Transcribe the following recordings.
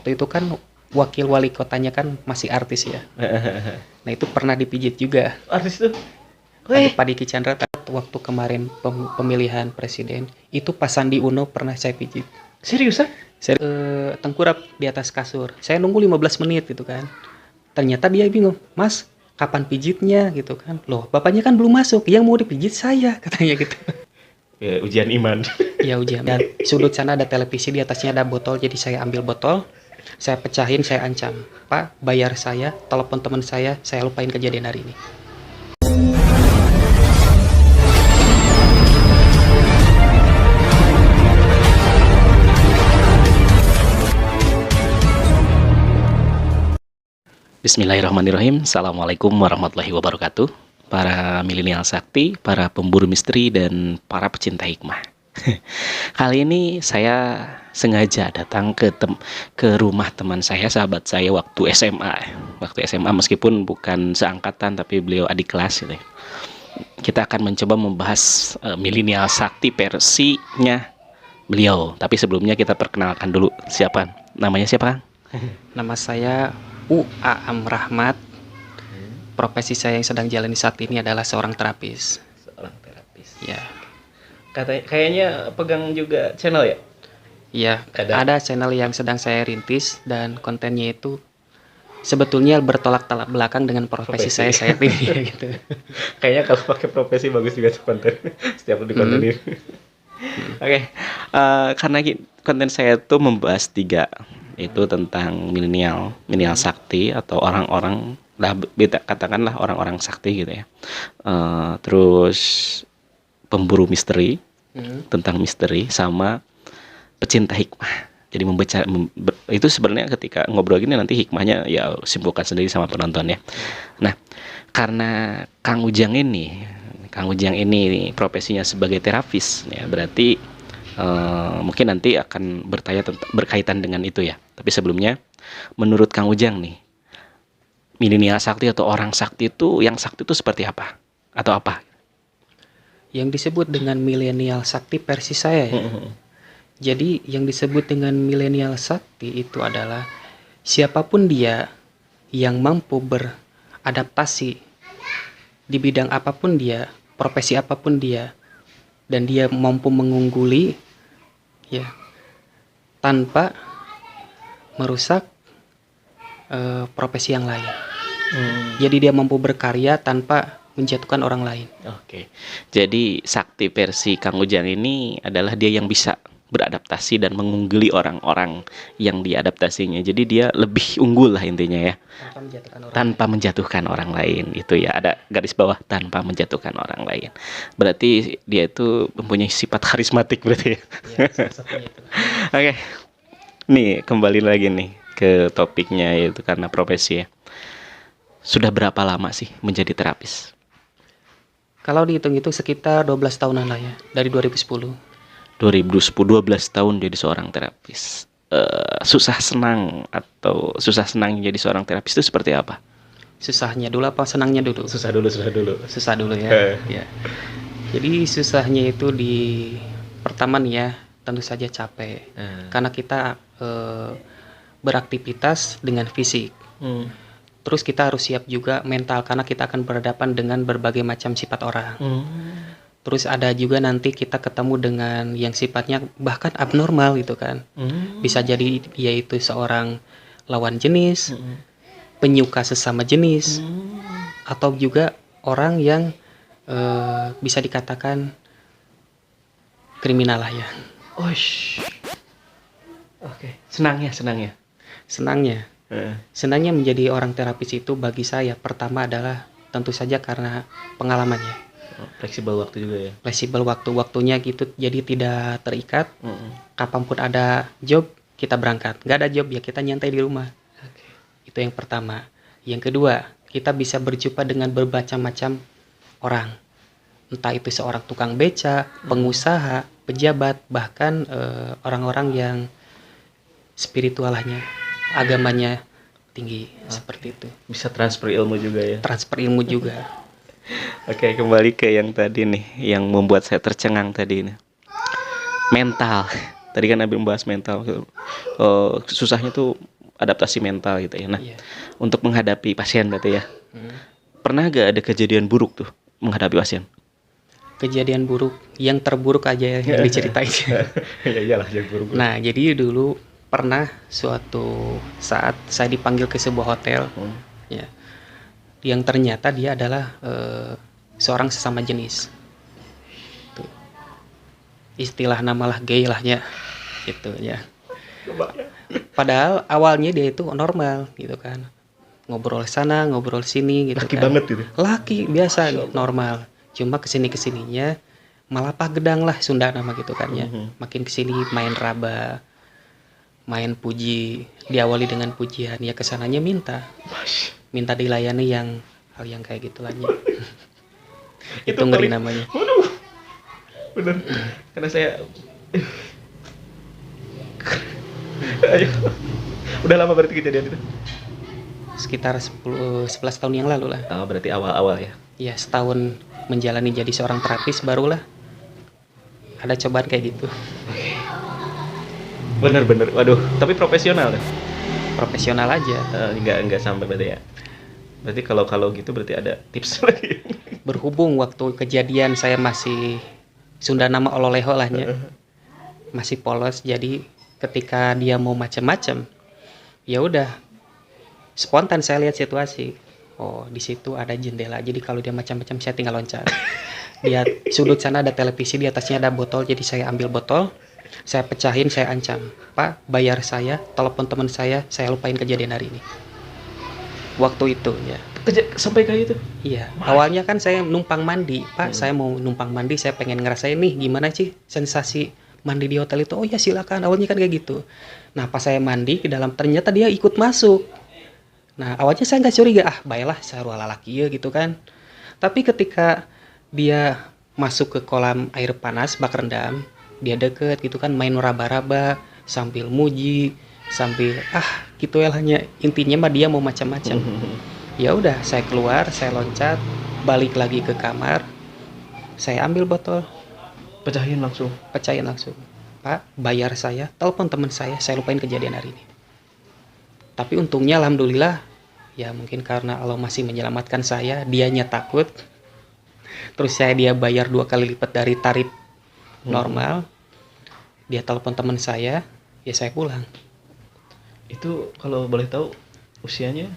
waktu itu kan wakil wali kotanya kan masih artis ya. Nah itu pernah dipijit juga. Artis itu? Pak Diki Chandra waktu kemarin pemilihan presiden itu Pak Sandi Uno pernah saya pijit. Seriusan? Saya tengkurap di atas kasur. Saya nunggu 15 menit gitu kan. Ternyata dia bingung, "Mas, kapan pijitnya?" gitu kan. "Loh, bapaknya kan belum masuk. Yang mau dipijit saya," katanya gitu. Ya, ujian iman. Ya ujian. Dan sudut sana ada televisi, di atasnya ada botol. Jadi saya ambil botol, saya pecahin, saya ancam, "Pak, bayar saya, telepon teman saya lupain kejadian hari ini." Bismillahirrahmanirrahim. Assalamualaikum warahmatullahi wabarakatuh. Para milenial sakti, para pemburu misteri, dan para pecinta hikmah. Kali ini saya sengaja datang ke rumah teman saya, sahabat saya waktu SMA. Waktu SMA meskipun bukan seangkatan tapi beliau adik kelas gitu. Kita akan mencoba membahas milenial sakti versinya beliau. Tapi sebelumnya kita perkenalkan dulu siapa. Namanya siapa, Kang? Nama saya Aam Rahmat. Profesi saya yang sedang jalani saat ini adalah seorang terapis. Seorang terapis. Ya. Kayaknya pegang juga channel ya? Iya, ada channel yang sedang saya rintis dan kontennya itu sebetulnya bertolak belakang dengan profesi saya saat ini gitu. Kayaknya kalau pakai profesi bagus juga tuh konten. Setiap di konten ini. Oke, karena konten saya tuh membahas 3, itu tentang milenial sakti atau orang-orang katakanlah orang-orang sakti gitu ya. Terus pemburu misteri, tentang misteri, sama pecinta hikmah. Jadi itu sebenarnya ketika ngobrol gini nanti hikmahnya ya simpulkan sendiri sama penonton ya. Nah, karena Kang Ujang ini profesinya sebagai terapis ya, berarti mungkin nanti akan berkaitan dengan itu ya. Tapi sebelumnya, menurut Kang Ujang nih, milenial sakti atau orang sakti itu, yang sakti itu seperti apa? Atau apa? Yang disebut dengan milenial sakti versi saya ya. Jadi yang disebut dengan milenial sakti itu adalah siapapun dia yang mampu beradaptasi di bidang apapun dia, profesi apapun dia, dan dia mampu mengungguli ya tanpa merusak profesi yang lain. Jadi dia mampu berkarya tanpa menjatuhkan orang lain. Oke. Jadi sakti versi Kang Ujang ini adalah dia yang bisa beradaptasi dan mengungguli orang-orang yang diadaptasinya. Jadi dia lebih unggul lah intinya ya. Tanpa menjatuhkan orang lain. Itu ya, ada garis bawah, tanpa menjatuhkan orang lain. Berarti dia itu mempunyai sifat karismatik berarti ya. Oke. Nih, kembali lagi nih ke topiknya, yaitu karena profesi ya. Sudah berapa lama sih menjadi terapis? Kalau dihitung-hitung sekitar 12 tahunan lah ya, dari 2010. 12 tahun jadi seorang terapis. Susah senang jadi seorang terapis itu seperti apa? Susahnya dulu apa senangnya dulu? Susah dulu. Susah dulu ya. Ya. Jadi susahnya itu pertama nih ya, tentu saja capek. Karena kita beraktivitas dengan fisik. Terus kita harus siap juga mental karena kita akan berhadapan dengan berbagai macam sifat orang. Terus ada juga nanti kita ketemu dengan yang sifatnya bahkan abnormal gitu kan. Bisa jadi dia itu seorang lawan jenis, penyuka sesama jenis, atau juga orang yang bisa dikatakan kriminal lah ya. Oke. Senangnya. Senangnya menjadi orang terapis itu bagi saya pertama adalah tentu saja karena pengalamannya. Fleksibel waktu juga ya. Fleksibel waktunya gitu, jadi tidak terikat. Kapanpun ada job kita berangkat, nggak ada job ya kita nyantai di rumah. Itu yang pertama. Yang kedua, kita bisa berjumpa dengan berbagai macam orang, entah itu seorang tukang beca, pengusaha, pejabat, bahkan orang-orang yang spiritualnya, agamanya tinggi. Seperti itu. Bisa transfer ilmu juga ya. Oke, kembali ke yang tadi nih, yang membuat saya tercengang tadi nih. Mental. Tadi kan Abi membahas mental. Susahnya tuh adaptasi mental gitu ya. Nah, Iya. untuk menghadapi pasien berarti ya. Hmm. Pernah gak ada kejadian buruk tuh menghadapi pasien? Kejadian buruk, yang terburuk aja yang diceritain. Ya iyalah yang buruk. Nah, jadi dulu pernah suatu saat saya dipanggil ke sebuah hotel, ya, yang ternyata dia adalah seorang sesama jenis. Tuh. Istilah namalah gay lah ya, gitu ya. Padahal awalnya dia itu normal gitu kan, ngobrol sana, ngobrol sini gitu Laki kan. banget gitu. Laki biasa normal. Cuma kesininya malah pagedang lah Sunda nama gitu kan ya. Makin kesini main raba, main puji, diawali dengan pujian, ya kesananya minta dilayani yang hal yang kayak gitu lah ya. Itu ngeri namanya. Waduh. Bener. Karena saya Ayo. Udah lama berarti kejadian itu? Sekitar 11 tahun yang lalu lah. Oh, berarti awal-awal ya. Ya setahun menjalani jadi seorang terapis barulah ada cobaan kayak gitu. Bener. Waduh, tapi profesional ya? Profesional aja. Enggak sampai berarti ya. Berarti kalau gitu berarti ada tips lagi. Berhubung waktu kejadian saya masih Sunda nama ololeho lahnya. Masih polos, jadi ketika dia mau macam-macam, ya udah spontan saya lihat situasi. Oh, di situ ada jendela. Jadi kalau dia macam-macam saya tinggal loncat. Di sudut sana ada televisi, di atasnya ada botol. Jadi saya ambil botol, saya pecahin, saya ancam, "Pak, bayar saya, telepon teman saya lupain kejadian hari ini." Waktu itu ya. Sampai kayak gitu. Iya, awalnya kan saya numpang mandi. "Pak, saya mau numpang mandi, saya pengen ngerasain nih gimana sih sensasi mandi di hotel itu." "Oh ya silakan." Awalnya kan kayak gitu. Nah, pas saya mandi ke dalam ternyata dia ikut masuk. Nah, awalnya saya nggak curiga, baiklah sarua lalaki ya gitu kan. Tapi ketika dia masuk ke kolam air panas bak rendam, dia deket gitu kan, main raba-raba sambil muji, sambil gitu ya hanya intinya mah dia mau macam-macam. Ya udah, saya keluar, saya loncat, balik lagi ke kamar, saya ambil botol, Pecahin langsung. "Pak, bayar saya, telepon teman saya lupain kejadian hari ini." Tapi untungnya alhamdulillah, ya mungkin karena Allah masih menyelamatkan saya, dianya takut. Terus dia bayar 2 kali lipat dari tarif normal. Dia telepon teman saya, ya saya pulang. Itu kalau boleh tahu usianya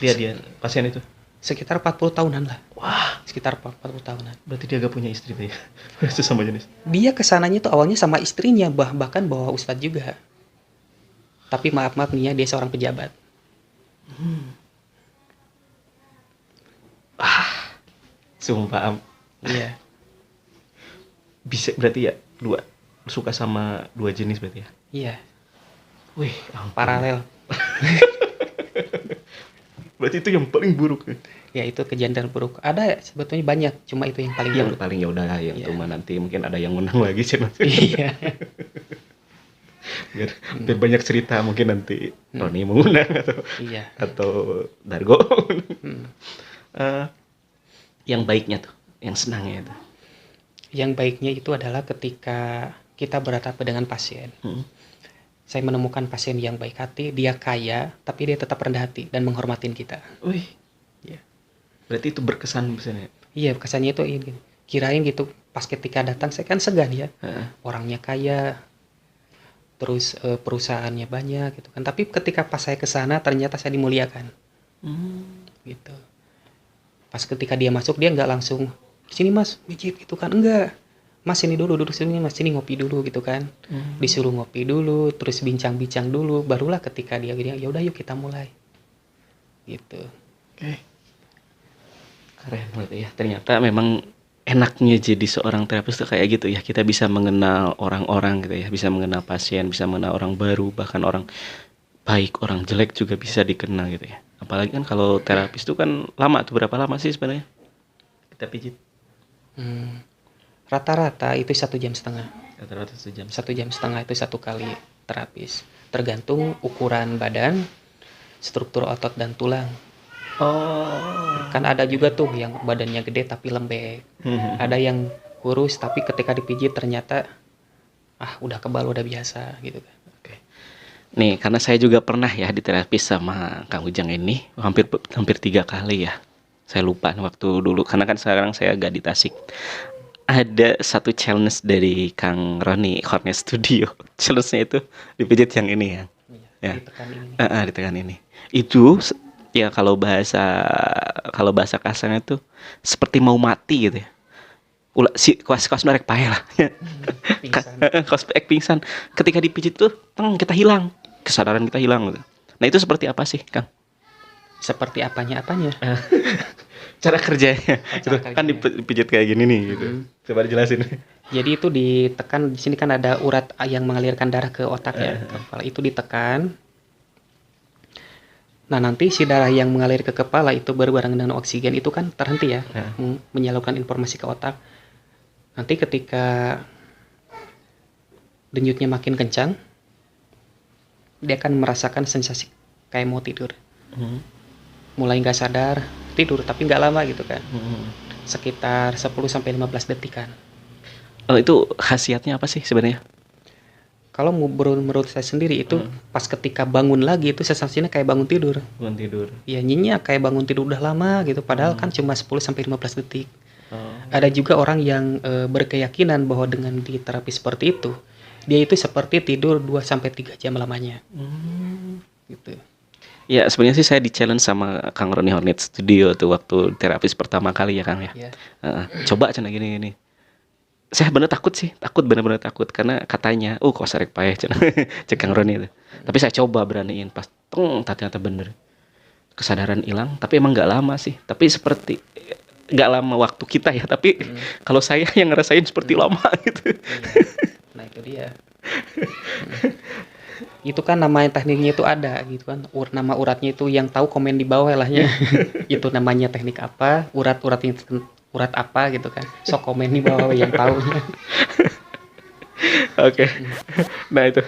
dia pasien itu? Sekitar 40 tahunan lah. Wah, Sekitar 40 tahunan. berarti dia gak punya istri ya? Sesama jenis. Dia kesananya tuh awalnya sama istrinya, bahkan bawa ustadz juga. Tapi maaf nih ya, dia seorang pejabat. Sumpah. Iya. Bisa berarti ya suka sama 2 jenis berarti ya? Iya, Wih, ampun. paralel. Berarti itu yang paling buruk ya? Ya itu kejadian buruk. Ada sebetulnya banyak, cuma itu yang paling Yang buruk. paling ya udah yang Iya. itu mah nanti mungkin ada yang menang lagi sih. Iya. biar banyak cerita mungkin nanti Roni mengundang Iya. atau Dargo. Hmm. Yang baiknya tuh, yang senangnya itu. Yang baiknya itu adalah ketika kita berhadapan dengan pasien. Saya menemukan pasien yang baik hati, dia kaya, tapi dia tetap rendah hati dan menghormatin kita. Wih, Ya. berarti itu berkesan misalnya. Iya, kesannya itu ini. Kirain gitu, pas ketika datang saya kan segan ya. Orangnya kaya, terus perusahaannya banyak gitu kan. Tapi ketika pas saya ke sana ternyata saya dimuliakan. Gitu. Pas ketika dia masuk dia nggak langsung, "Sini Mas, mijit," gitu kan. Enggak. "Mas ini dulu, duduk sini Mas, sini ngopi dulu," gitu kan. Disuruh ngopi dulu, terus bincang-bincang dulu, barulah ketika dia bilang, "Ya udah yuk kita mulai." Gitu. Oke. Keren berarti ya. Ternyata memang enaknya jadi seorang terapis tuh kayak gitu ya. Kita bisa mengenal orang-orang gitu ya, bisa mengenal pasien, bisa mengenal orang baru, bahkan orang baik, orang jelek juga bisa dikenal gitu ya. Apalagi kan kalau terapis tuh kan lama tuh, berapa lama sih sebenarnya kita pijit? Rata-rata itu 1,5 jam. Rata-rata 1 jam. 1,5 jam itu 1 kali terapis. Tergantung ukuran badan, struktur otot dan tulang. Oh. Kan ada juga tuh yang badannya gede tapi lembek. Ada yang kurus tapi ketika dipijit ternyata udah kebal, udah biasa gitu kan. Oke. Nih, karena saya juga pernah ya diterapis sama Kang Ujang ini hampir hampir 3 kali ya. Saya lupa waktu dulu karena kan sekarang saya agak di Tasik. Ada satu challenge dari Kang Roni Hornet Studio. Challenge-nya itu dipijit yang ini ya. Ya. Ditekan ini. Ditekan ini. Itu ya kalau bahasa kasarnya itu seperti mau mati gitu ya. Si kos merek pae lah. Pingsan. Kos pingsan. Ketika dipijit tuh, kita hilang. Kesadaran kita hilang gitu. Nah, itu seperti apa sih, Kang? Seperti apanya? Cara kerjanya. Cara Kan dipijit kayak gini nih gitu. Coba dijelasin. Jadi itu ditekan, di sini kan ada urat yang mengalirkan darah ke otak ya. Kepala itu ditekan. Nah, nanti si darah yang mengalir ke kepala itu berbarengan dengan oksigen itu kan terhenti ya. Menyalurkan informasi ke otak. Nanti ketika denyutnya makin kencang, dia akan merasakan sensasi kayak mau tidur. Mulai nggak sadar, tidur tapi nggak lama gitu kan. Sekitar 10-15 detikan. Oh, itu khasiatnya apa sih sebenarnya? Kalau menurut saya sendiri itu pas ketika bangun lagi itu sensasinya kayak bangun tidur. Bangun tidur. Ya nyenyak kayak bangun tidur udah lama gitu, padahal kan cuma 10-15 detik. Ada juga orang yang berkeyakinan bahwa dengan diterapi seperti itu, dia itu seperti tidur 2-3 jam lamanya. Gitu. Ya, sebenarnya sih saya di-challenge sama Kang Roni Hornet Studio tuh waktu terapis pertama kali ya, Kang ya. Coba cenah gini. Saya bener takut sih, bener-bener takut karena katanya, kok sarek paeh cenah cek Kang Roni itu. Tapi saya coba beraniin pas ternyata bener. Kesadaran hilang, tapi emang nggak lama sih. Tapi seperti nggak lama waktu kita ya, tapi kalau saya yang ngerasain seperti lama gitu. Nah, itu dia. Itu kan namanya tekniknya itu ada gitu kan. Nama uratnya itu yang tahu komen di bawah lahnya. Itu namanya teknik apa, urat apa gitu kan. Sok komen di bawah yang tahu. Oke. Nah, itu.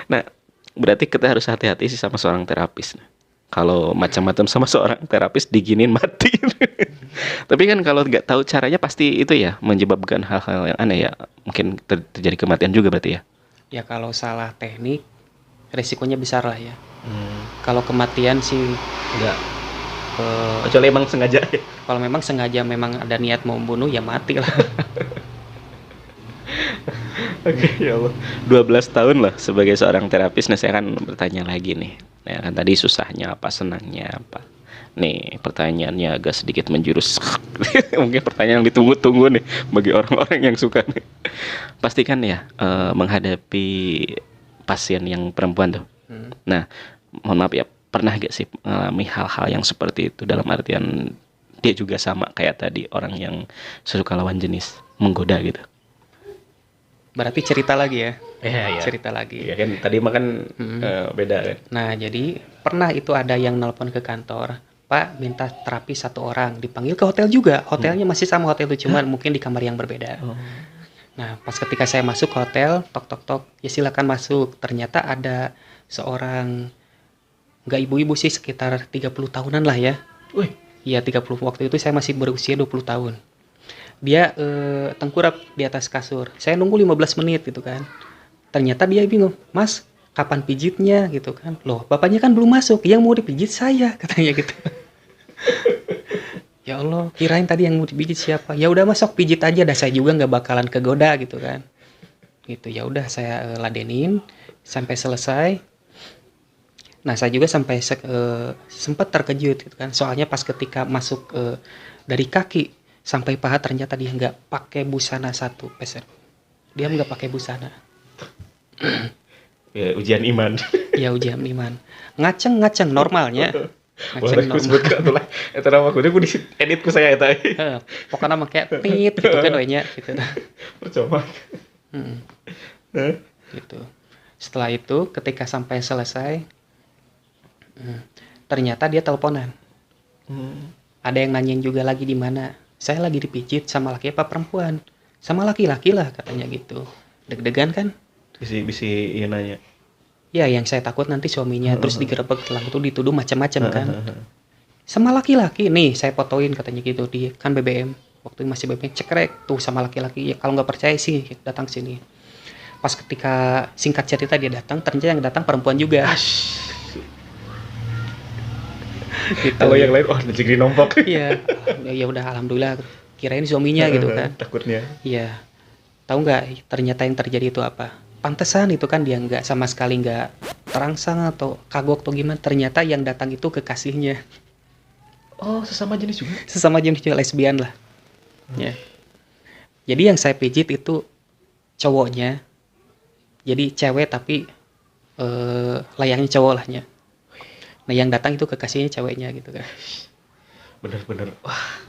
Nah, berarti kita harus hati-hati sih sama seorang terapis. Kalau macam-macam sama seorang terapis diginin mati. Tapi kan kalau nggak tahu caranya pasti itu ya menyebabkan hal-hal yang aneh ya. Mungkin terjadi kematian juga berarti ya. Ya kalau salah teknik resikonya besar lah ya. Kalau kematian sih enggak. Kecuali emang sengaja. Kalau memang sengaja memang ada niat mau membunuh ya mati lah. Oke, ya Allah. 12 tahun lah sebagai seorang terapis. Nah, saya akan bertanya lagi nih. Nah, kan tadi susahnya apa, senangnya apa. Nih, pertanyaannya agak sedikit menjurus. Mungkin pertanyaan yang ditunggu-tunggu nih bagi orang-orang yang suka nih. Pastikan ya menghadapi pasien yang perempuan tuh. Nah, mohon maaf ya, pernah gak sih mengalami hal-hal yang seperti itu dalam artian dia juga sama kayak tadi orang yang sesuka lawan jenis menggoda gitu. Berarti cerita lagi ya. Iya. Cerita lagi. Iya kan tadi makan beda kan. Nah, jadi pernah itu ada yang nelpon ke kantor, Pak minta terapi 1 orang, dipanggil ke hotel juga. Hotelnya masih sama hotel itu, cuman mungkin di kamar yang berbeda. Nah, pas ketika saya masuk ke hotel, tok, ya silakan masuk. Ternyata ada seorang, nggak ibu-ibu sih, sekitar 30 tahunan lah ya. Iya 30, waktu itu saya masih berusia 20 tahun. Dia tengkurap di atas kasur. Saya nunggu 15 menit gitu kan. Ternyata dia bingung, Mas, kapan pijitnya gitu kan. Loh, bapaknya kan belum masuk, yang mau dipijit saya, katanya gitu. Ya Allah, kirain tadi yang mau dipijit siapa. Ya udah masuk pijit aja, dah saya juga nggak bakalan kegoda gitu kan. Gitu, ya udah saya ladenin sampai selesai. Nah, saya juga sampai sempat terkejut gitu kan. Soalnya pas ketika masuk dari kaki sampai paha ternyata dia nggak pakai busana satu peser. Dia nggak pakai busana. Ya, ujian iman. Ya ujian iman. Ngaceng normalnya. Ngaceng normal. Itu nama gue di edit ku saya eta. Pokoknya mah kayak tit gitu kan wenya gitu. Percuma. Gitu. Setelah itu ketika sampai selesai ternyata dia teleponan. Ada yang nanyain juga lagi di mana. Saya lagi dipijit sama laki apa perempuan? Sama laki-laki lah katanya gitu. Deg-degan kan? Bisi iya nanya. Ya, yang saya takut nanti suaminya terus digerebek telah itu dituduh macam-macam kan. Sama laki-laki nih, saya fotoin katanya gitu di kan BBM. Waktu masih BBM cekrek tuh sama laki-laki. Ya kalau nggak percaya sih datang sini. Pas ketika singkat cerita dia datang, ternyata yang datang perempuan juga. Gitu. Kalau yang lain, jadi nombok. Iya, ya udah alhamdulillah. Kirain suaminya gitu kan. Takutnya. Iya. Tahu nggak ternyata yang terjadi itu apa? Pantesan itu kan dia nggak sama sekali nggak terangsang atau kagok atau gimana. Ternyata yang datang itu kekasihnya. Oh, sesama jenis juga. Sesama jenis juga, lesbian lah. Ya. Jadi yang saya pijit itu cowoknya. Jadi cewek tapi layaknya cowok lahnya. Nah yang datang itu kekasihnya ceweknya gitu kan. Bener-bener, wah,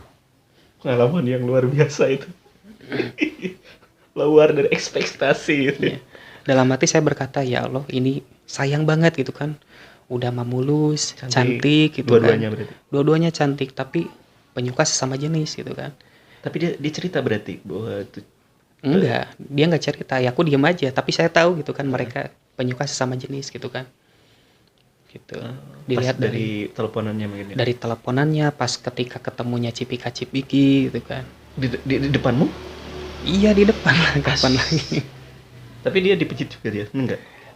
pengalaman yang luar biasa itu. Luar dari ekspektasi gitu. Ya. Dalam hati saya berkata, ya Allah ini sayang banget gitu kan. Udah mulus, cantik gitu dua-duanya kan. berarti. Dua-duanya cantik tapi penyuka sesama jenis gitu kan. Tapi dia cerita berarti bahwa itu Enggak, dia nggak cerita. Ya aku diem aja. Tapi saya tahu gitu kan mereka penyuka sesama jenis gitu kan. Gitu. Dilihat dari teleponannya mungkin ya. Dari teleponannya pas ketika ketemunya cipika-cipiki gitu kan. Di depanmu? Iya di depan lah, kapan lagi. Tapi dia dipijit juga dia?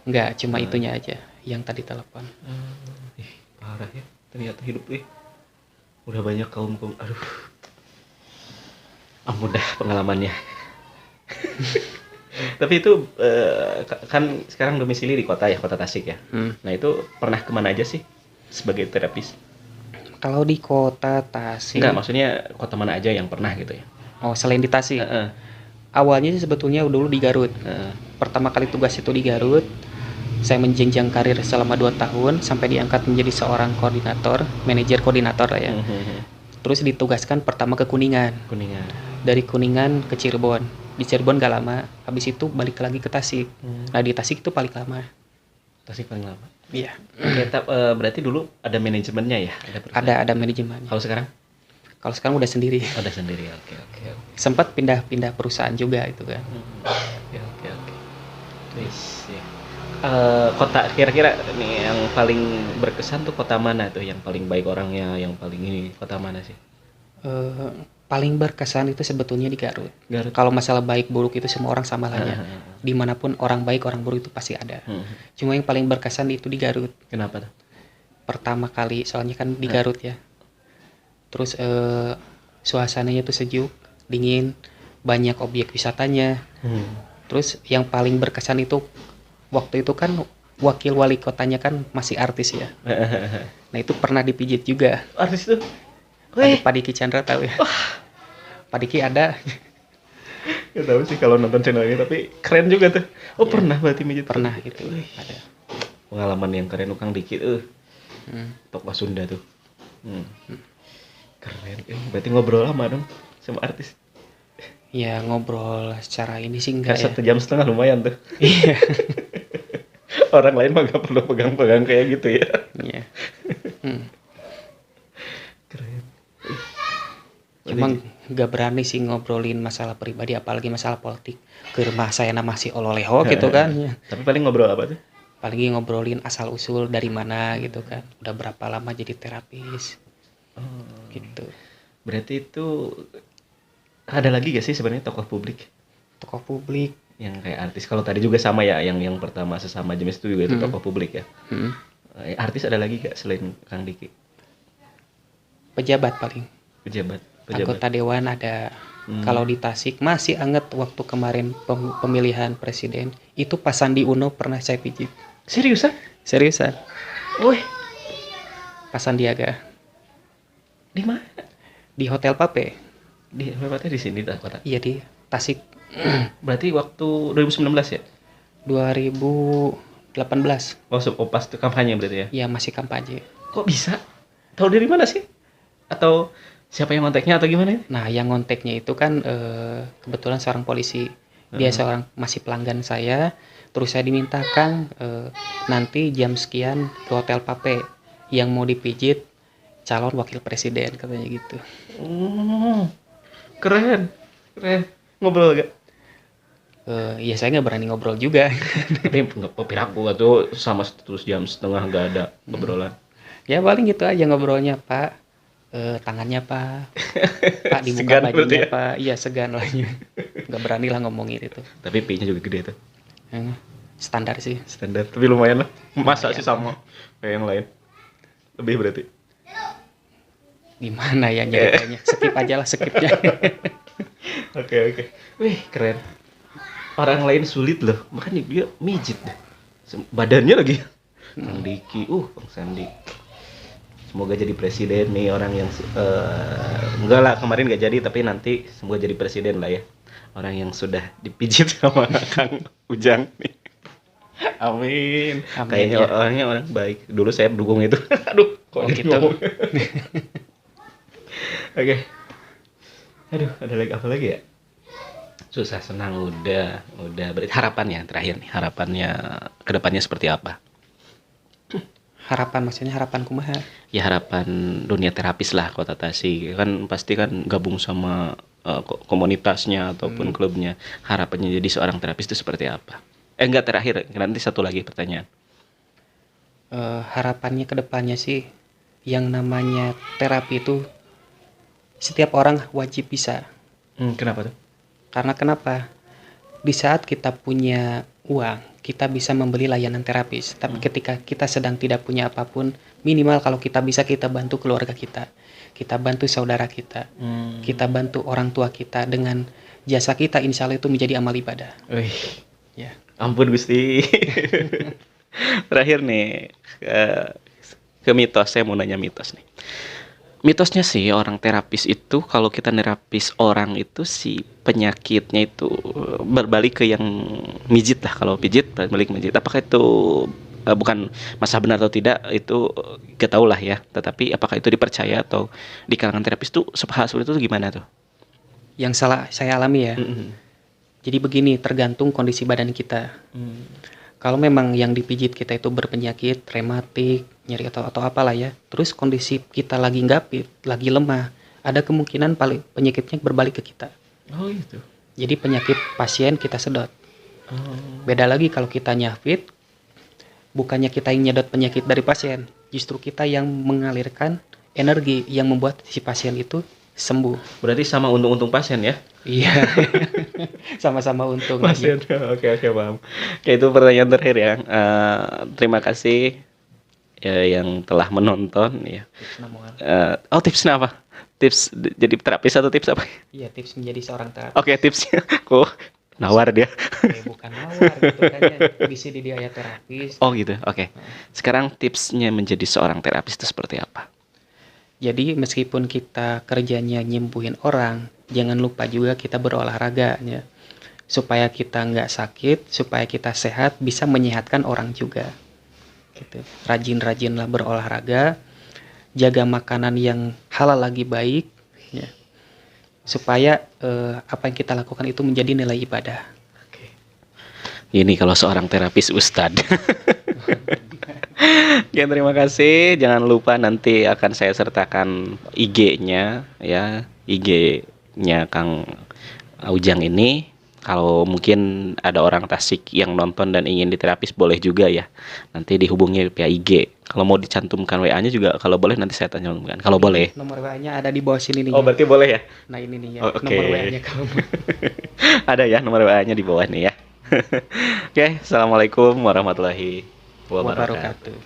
Enggak, cuma itunya aja yang tadi telepon. Parah ya. Ternyata hidup udah banyak kaum aduh. Ampun dah pengalamannya. Tapi itu kan sekarang domisili di kota ya, kota Tasik ya. Nah itu pernah kemana aja sih sebagai terapis? Kalau di kota Tasik. Enggak, maksudnya kota mana aja yang pernah gitu ya? Oh selain di Tasik. Awalnya sih sebetulnya dulu di Garut. Pertama kali tugas itu di Garut. Saya menjenjang karir selama 2 tahun sampai diangkat menjadi seorang koordinator, manajer koordinator lah ya. Terus ditugaskan pertama ke Kuningan. Dari Kuningan ke Cirebon. Di Cirebon gak lama, habis itu balik lagi ke Tasik. Nah di Tasik itu paling lama. Tasik paling lama? Iya. Berarti dulu ada manajemennya ya? Ada manajemen. Kalau sekarang? Kalau sekarang udah sendiri. Udah sendiri, oke. Sempat pindah perusahaan juga itu kan. Oke. Terus ya. Kota kira-kira nih yang paling berkesan tuh kota mana tuh? Yang paling baik orangnya, yang paling ini kota mana sih? Paling berkesan itu sebetulnya di Garut. Kalau masalah baik buruk itu semua orang sama lahnya. Dimanapun orang baik orang buruk itu pasti ada. Cuma yang paling berkesan itu di Garut. Kenapa tuh? Pertama kali soalnya kan di Garut ya. Terus suasananya tuh sejuk, dingin, banyak objek wisatanya. Terus yang paling berkesan itu waktu itu kan wakil wali kotanya kan masih artis ya. Nah itu pernah dipijit juga. Artis tuh? Pak Diki Chandra tahu ya? Pak Diki ada. Gak tahu sih kalau nonton channel ini, tapi keren juga tuh. Pernah berarti mijit? Pernah gitu. Ada. Pengalaman yang keren Kang Diki tokoh Sunda tuh. Keren. Berarti ngobrol lama dong sama artis. Ya ngobrol secara ini sih enggak ya. 1,5 jam lumayan tuh. Iya. Orang lain mah gak perlu pegang-pegang kayak gitu ya. Iya. Keren. Cuma nggak berani sih ngobrolin masalah pribadi, apalagi masalah politik. Ke rumah saya masih ololeho gitu kan. Tapi paling ngobrol apa tuh? Paling ngobrolin asal usul dari mana gitu kan. Udah berapa lama jadi terapis. Gitu. Berarti itu ada lagi gak sih sebenarnya tokoh publik? Tokoh publik yang kayak artis. Kalau tadi juga sama ya, yang pertama sesama jenis itu juga itu tokoh publik ya. Artis ada lagi gak selain Kang Diki? Pejabat paling. Pejabat. Anggota dewan ada. Kalau di Tasik masih anget waktu kemarin pemilihan presiden itu Pak Sandi Uno pernah saya pijit. Seriusan? Wih. Pak Sandiaga. Di mana? Di Hotel Pape. Di Pape di sini dah kota. Iya di Tasik. Berarti waktu 2019 ya? 2018. Oh pas itu kampanye berarti ya? Iya masih kampanye. Kok bisa? Tahu dari mana sih? Atau siapa yang ngonteknya atau gimana? Nah yang ngonteknya itu kan kebetulan seorang polisi. Dia seorang masih pelanggan saya. Terus saya dimintakan nanti jam sekian ke Hotel Pape yang mau dipijit calon wakil presiden katanya gitu. Keren. Ngobrol gak? Ya saya nggak berani ngobrol juga. Tapi nggak piraku tuh sama terus jam setengah nggak ada ngobrolan. Ya paling gitu aja ngobrolnya Pak. Tangannya Pak. Pak dibuka Segan bajunya ya? Pak. Iya segan lahnya. Nggak berani lah ngomongin itu. Tapi P-nya juga gede tuh. Standar sih. Standar, tapi lumayan lah. Masa Lumayan. sih sama kayak yang lain? Lebih berarti. Gimana ya nyeritanya? Skip aja lah skipnya. Oke. Wih, keren. Orang lain sulit loh, makanya dia mijit deh. Badannya lagi. Bang Diki, Bang Sandi. Semoga jadi presiden nih orang yang enggak lah kemarin nggak jadi tapi nanti semoga jadi presiden lah ya. Orang yang sudah dipijit sama Kang Ujang nih. Amin. Amin, Kayaknya ya. orangnya orang baik. Dulu saya dukung itu. Aduh, kok Oh, gitu. ngomong. Oke. Aduh, ada lagi apa lagi ya? Susah senang udah berarti harapannya terakhir nih, harapannya kedepannya seperti apa? Harapan maksudnya harapan kumaha? Ya harapan dunia terapis lah Kota Tasik kan pasti kan gabung sama komunitasnya ataupun klubnya. Harapannya jadi seorang terapis itu seperti apa? Enggak, terakhir nanti satu lagi pertanyaan. Harapannya ke depannya sih yang namanya terapi itu setiap orang wajib bisa. Kenapa tuh? Karena kenapa? Di saat kita punya uang, kita bisa membeli layanan terapis. Tapi ketika kita sedang tidak punya apapun, minimal kalau kita bisa kita bantu keluarga kita. Kita bantu saudara kita. Kita bantu orang tua kita dengan jasa kita, insya Allah itu menjadi amal ibadah. Wih, Ya. ampun Gusti. Terakhir nih ke mitos, saya mau nanya mitos nih. Mitosnya sih orang terapis itu kalau kita nerapis orang itu si penyakitnya itu berbalik ke yang mijit lah, kalau pijit berbalik mijit. Apakah itu bukan masalah benar atau tidak itu kita tahu lah ya, tetapi apakah itu dipercaya atau di kalangan terapis tuh hal seperti itu gimana tuh? Yang salah saya alami ya. Jadi begini, tergantung kondisi badan kita. Kalau memang yang dipijit kita itu berpenyakit, rematik, nyeri atau apalah ya, terus kondisi kita lagi nggak fit, lagi lemah, ada kemungkinan paling penyakitnya berbalik ke kita. Oh gitu. Jadi penyakit pasien kita sedot. Beda lagi kalau kitanya fit, bukannya kita yang nyedot penyakit dari pasien, justru kita yang mengalirkan energi yang membuat si pasien itu sembuh. Berarti sama untung-untung pasien ya? Iya, sama-sama untung. Pasien. Oke, paham. Oke, itu pertanyaan terakhir ya. Terima kasih yang telah menonton ya. Tipsnya apa? Tips jadi terapis atau tips apa? Iya, tips menjadi seorang terapis. Oke, tipsnya. Kok nawar dia? Bukan nawar gitu kan ya, bisa di ayat terapis. Oh gitu. Oke. Sekarang tipsnya menjadi seorang terapis itu seperti apa? Jadi meskipun kita kerjanya nyembuhin orang, jangan lupa juga kita berolahraga ya. Supaya kita nggak sakit, supaya kita sehat, bisa menyehatkan orang juga. Gitu. Rajin-rajinlah berolahraga, jaga makanan yang halal lagi baik ya. Supaya apa yang kita lakukan itu menjadi nilai ibadah. Ini kalau seorang terapis Ustadz. Ya, terima kasih. Jangan lupa nanti akan saya sertakan IG-nya ya, IG-nya Kang Ujang ini. Kalau mungkin ada orang Tasik yang nonton dan ingin diterapis boleh juga ya. Nanti dihubungi via IG. Kalau mau dicantumkan WA-nya juga kalau boleh nanti saya cantumkan. Kalau boleh. Nomor WA-nya ada di bawah sini nih. Oh, berarti boleh ya? Nah ini nih ya, Oh, oke. nomor WA-nya kamu. Ada ya nomor WA-nya di bawah nih ya. Oke, assalamualaikum warahmatullahi wabarakatuh. Wabarakatuh.